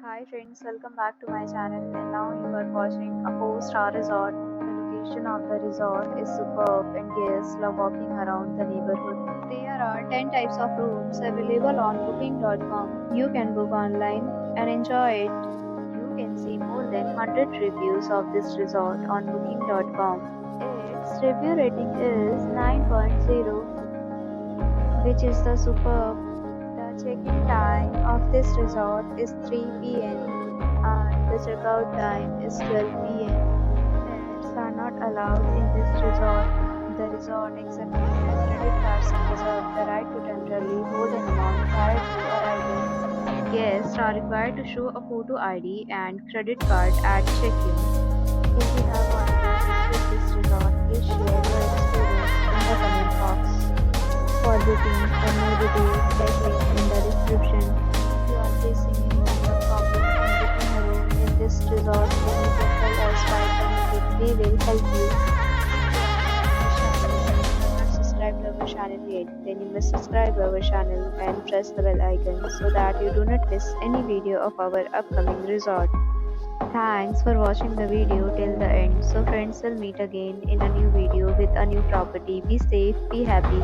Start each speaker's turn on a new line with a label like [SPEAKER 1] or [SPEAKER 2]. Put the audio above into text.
[SPEAKER 1] Hi friends, welcome back to my channel and now you are watching a 4-star resort. The location of the resort is superb and guests love walking around the neighborhood. There are 10 types of rooms available on booking.com. You can book online and enjoy it. You can see more than 100 reviews of this resort on booking.com. Its review rating is 9.0, which is the superb. The check-in time of this resort is 3 p.m. and the checkout time is 12 p.m. Pets are not allowed in this resort. The resort accepts credit cards and reserves the right to temporarily hold an amount prior to arrival. Guests are required to show a photo ID and credit card at check-in. If you have already visited this resort, please share your experience in the comment box. For booking or more details, check link in the description. If you are facing any kind of problem in booking a room in this resort, then you can call us by connecting. We will help you. If you have not subscribed our channel yet, then you must subscribe our channel and press the bell icon so that you do not miss any video of our upcoming resort. Thanks for watching the video till the end. So friends, will meet again in a new video with a new property. Be safe, be happy.